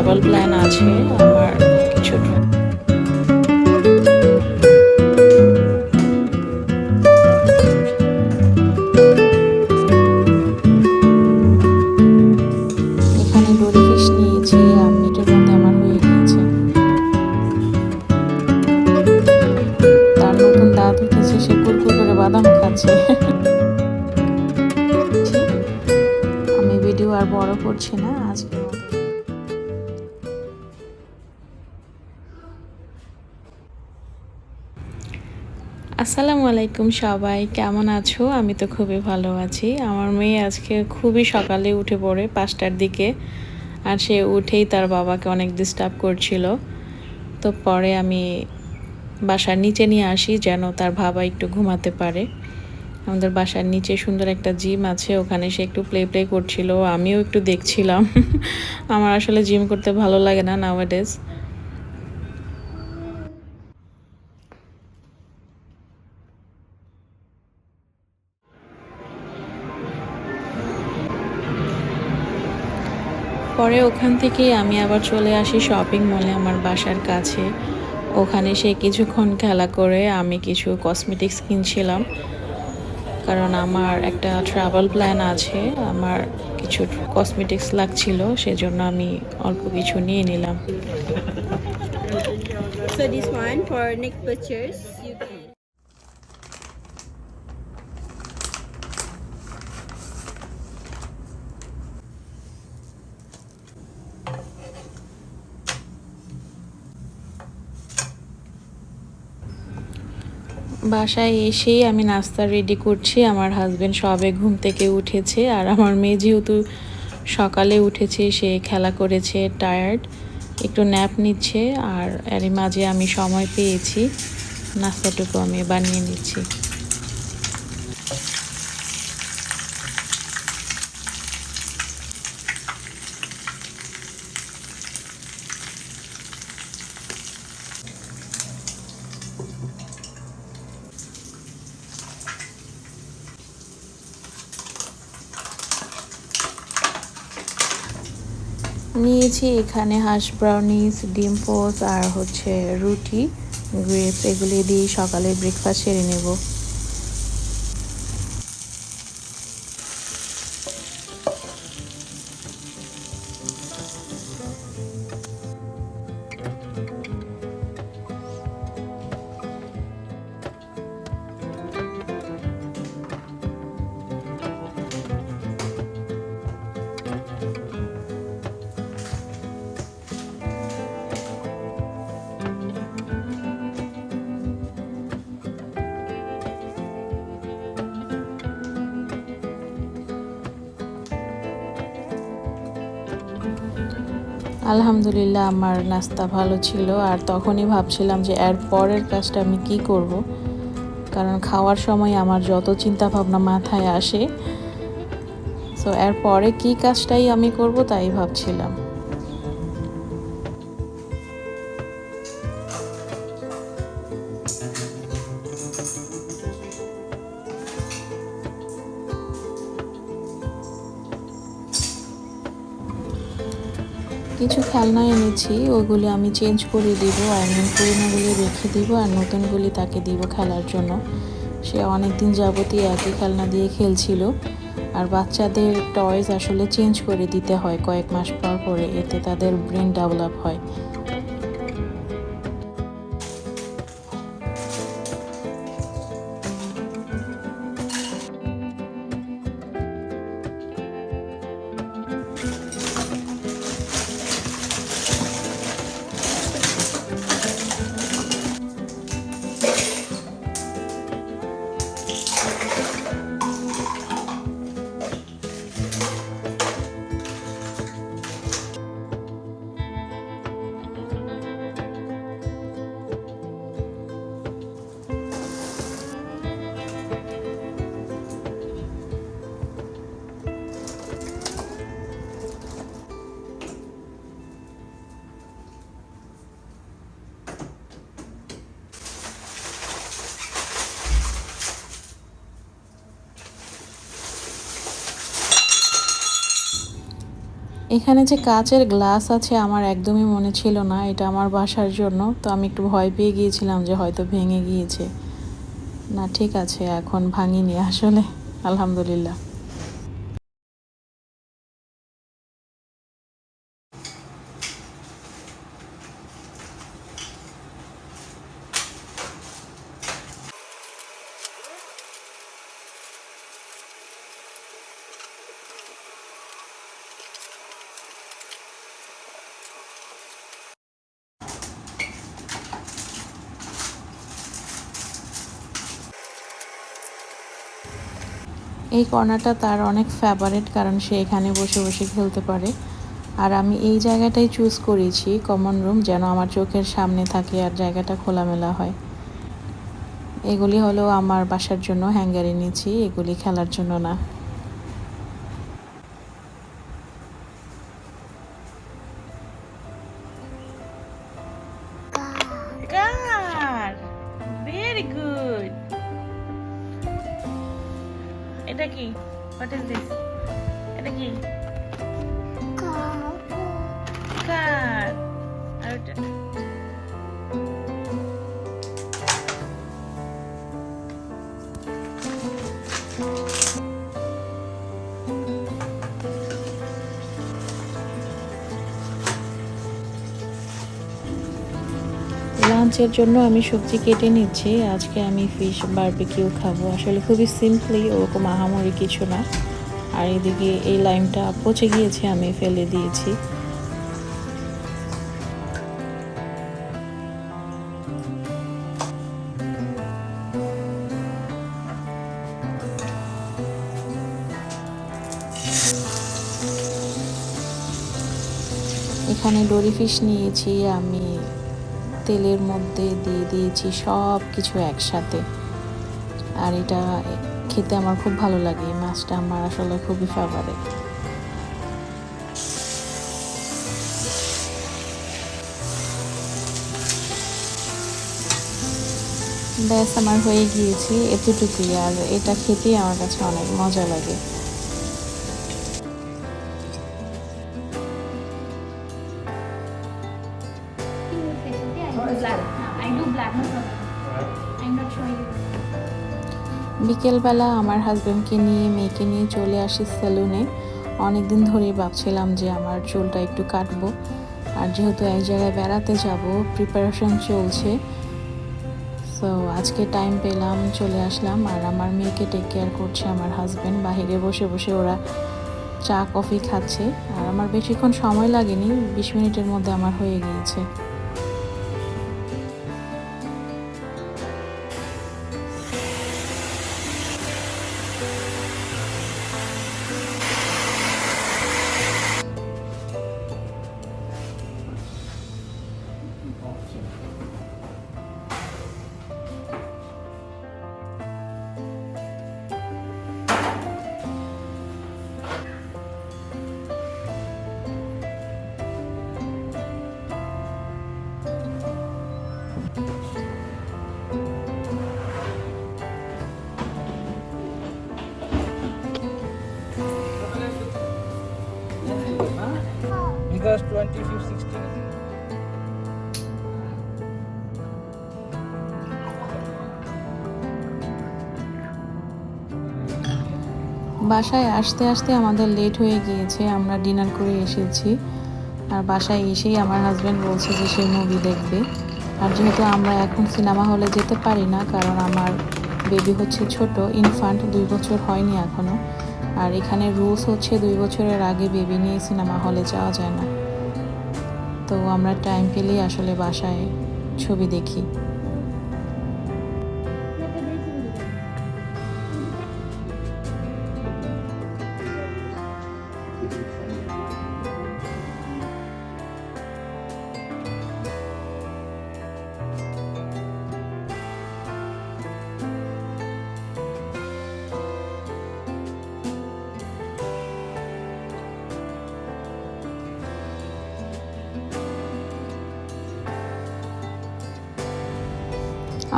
Travel plan আছে। আমার কিছু এখানে ডোরি ফিশ নিয়েছি, মিটের মধ্যে আমার হয়ে গিয়েছে। তার নতুন দাঁত উঠেছে, সে কুরকুর করে বাদাম খাচ্ছে। আমি ভিডিও আর বড় করছি না আজকের মতো। আসসালামু আলাইকুম সবাই, কেমন আছো? আমি তো খুবই ভালো আছি। আমার মেয়ে আজকে খুবই সকালে উঠে পড়ে 5টার দিকে, আর সে উঠেই তার বাবাকে অনেক ডিস্টার্ব করছিল। তো পরে আমি বাসার নিচে নিয়ে আসি যেন তার বাবা একটু ঘুমাতে পারে। আমাদের বাসার নিচে সুন্দর একটা জিম আছে, ওখানে সে একটু প্লে করছিল, আমিও একটু দেখছিলাম। আমার আসলে জিম করতে ভালো লাগে না নাওয়াডেজ। পরে ওখান থেকে আমি আবার চলে আসি শপিং মলে আমার বাসার কাছে। ওখানে সে কিছুক্ষণ খেলা করে আমি কিছু কসমেটিক্স কিনছিলাম, কারণ আমার একটা ট্রাভেল প্ল্যান আছে। আমার কিছু কসমেটিক্স লাগছিল, সেজন্য আমি অল্প কিছু নিয়ে নিলাম। So this one for next purchase, you can. বাসায় এসেই আমি নাস্তা রেডি করছি। আমার হাজবেন্ড সবে ঘুম থেকে উঠেছে, আর আমার মেয়ে যেহেতু সকালে উঠেছে, সে খেলা করেছে, টায়ার্ড, একটু ন্যাপ নিচ্ছে। আর এরই মাঝে আমি সময় পেয়েছি, নাস্তাটুকু আমি বানিয়ে নিচ্ছি। নিয়েছি এখানে হাঁস ব্রাউনিস, ডিম পোচ আর হচ্ছে রুটি, গ্রেপস, এগুলি দিয়ে সকালে ব্রেকফাস্ট সেরে নেব। আলহামদুলিল্লাহ আমার নাস্তা ভালো ছিল। আর তখনই ভাবছিলাম যে এর পরের কাজটা আমি কি করব, কারণ খাওয়ার সময় আমার যত চিন্তা ভাবনা মাথায় আসে, সো এর পরে কী কাজটাই আমি করব তাই ভাবছিলাম। কিছু খেলনা এনেছি, ওগুলি আমি চেঞ্জ করে দিব, আইমিন পুরোনোগুলি রেখে দিব আর নতুনগুলি তাকে দিব খেলার জন্য। সে অনেক দিন যাবতই একই খেলনা দিয়ে খেলছিল। আর বাচ্চাদের টয়েস আসলে চেঞ্জ করে দিতে হয় কয়েক মাস পর পরে, এতে তাদের ব্রেন ডেভেলপ হয়। এখানে যে কাচের গ্লাস আছে আমার একদমই মনে ছিল না, এটা আমার বাসার জন্য। তো আমি একটু ভয় পেয়ে গিয়েছিলাম যে হয়তো ভেঙে গিয়েছে। না, ঠিক আছে, এখন ভাঙিনি আসলে, আলহামদুলিল্লাহ। এই কর্নারটা তার অনেক ফেভারিট, কারণ সে এখানে বসে বসে খেলতে পারে। আর আমি এই জায়গাটাই চুজ করেছি কমন রুম, যেন আমার চোখের সামনে থাকে আর জায়গাটা খোলামেলা হয়। এগুলি হলো আমার বাসার জন্য হ্যাঙ্গারে নিয়েছি, এগুলি খেলার জন্য না। কার ভেরি গুড। এটা কি? What is this? এটা কি? কার? আর এটা লাঞ্চের জন্য আমি সবজি কেটে নিচ্ছি। আজকে আমি ফিশ বারবিকিউ খাবো। আসলে খুবই সিম্পলি, ওরকম আহামরি কিছু না। আর এদিকে এই লাইমটা পচে গিয়েছে, আমি ফেলে দিয়েছি। এখানে ডোরি ফিশ নিয়েছি আমি, তেলের মধ্যে দিয়ে দিয়েছি সব কিছু একসাথে। আর এটা খেতে আমার খুব ভালো লাগে, এই মাছটা আমার আসলে খুবই ফেভারিট। ব্যাস, আমার হয়ে গিয়েছে এতটুকুই। আর এটা খেতেই আমার কাছে অনেক মজা লাগে। বিকেলবেলা আমার হাজব্যান্ডকে নিয়ে, মেয়েকে নিয়ে চলে আসি সেলুনে। অনেকদিন ধরেই ভাবছিলাম যে আমার চুলটা একটু কাটবো। আর যেহেতু এক জায়গায় বেড়াতে যাব, প্রিপারেশন চলছে, সো আজকে টাইম পেলাম, চলে আসলাম। আর আমার মেয়েকে টেক কেয়ার করছে আমার হাজব্যান্ড, বাহিরে বসে বসে ওরা চা কফি খাচ্ছে। আর আমার বেশিক্ষণ সময় লাগেনি, 20 মিনিটের মধ্যে আমার হয়ে গিয়েছে। Because 2516. বাসায় আসতে আসতে আমাদের লেট হয়ে গিয়েছে, আমরা ডিনার করে এসেছি। আর বাসায় এসেই আমার হাজব্যান্ড বলছে যে সে মুভি দেখবে। আর যেহেতু আমরা এখন সিনেমা হলে যেতে পারি না, কারণ আমার বেবি হচ্ছে ছোট, ইনফ্যান্ট, 2 বছর হয়নি এখনও। আর এখানে রুলস হচ্ছে 2 বছরের আগে বেবি নিয়ে সিনেমা হলে যাওয়া যায় না। তো আমরা টাইম পেলেই আসলে বাসায় ছবি দেখি।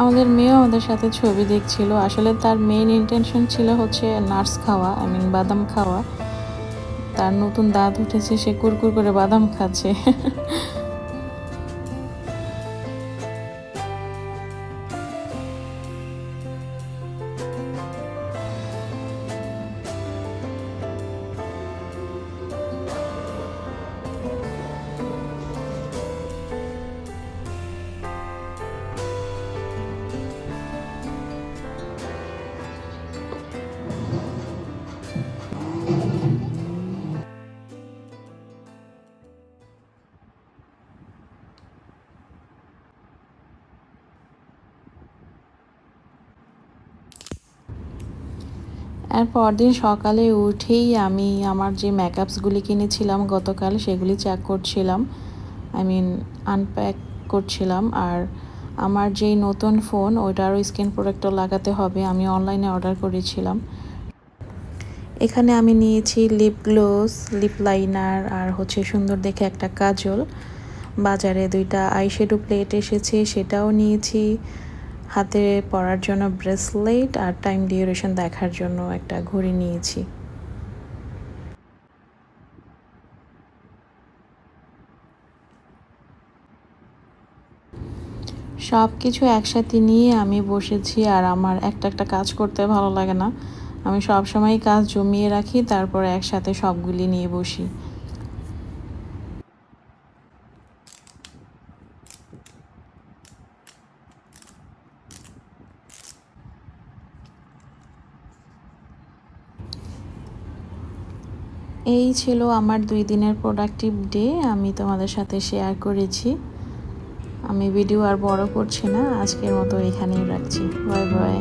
আমাদের মেয়েও আমাদের সাথে ছবি দেখছিল। আসলে তার মেইন ইন্টেনশন ছিল হচ্ছে নাটস খাওয়া, বাদাম খাওয়া। তার নতুন দাঁত উঠেছে, সে কুরকুর করে বাদাম খাচ্ছে। আর পরদিন সকালে উঠেই আমি আমার যে মেকআপসগুলি কিনেছিলাম গতকাল সেগুলি চেক করছিলাম, আনপ্যাক করছিলাম। আর আমার যেই নতুন ফোন ওইটারও স্ক্রিন প্রোটেক্টর লাগাতে হবে, আমি অনলাইনে অর্ডার করেছিলাম। এখানে আমি নিয়েছি লিপ গ্লোস, লিপ লাইনার আর সুন্দর দেখে একটা কাজল। বাজারে 2টা আইশ্যাডো প্লেট এসেছে, সেটাও নিয়েছি। হাতে পরার জন্য ব্রেসলেট আর টাইম ডিউরেশন দেখার জন্য একটা ঘড়ি নিয়েছি। সব কিছু একসাথে নিয়ে আমি বসেছি। আর আমার একটা একটা কাজ করতে ভালো লাগে না, আমি সবসময় কাজ জমিয়ে রাখি, তারপর একসাথে সবগুলি নিয়ে বসি। এই ছিল আমার 2 দিনের প্রোডাক্টিভ ডে, আমি তোমাদের সাথে শেয়ার করেছি। আমি ভিডিও আর বড় করছি না, আজকের মতো এখানেই রাখছি। Bye bye.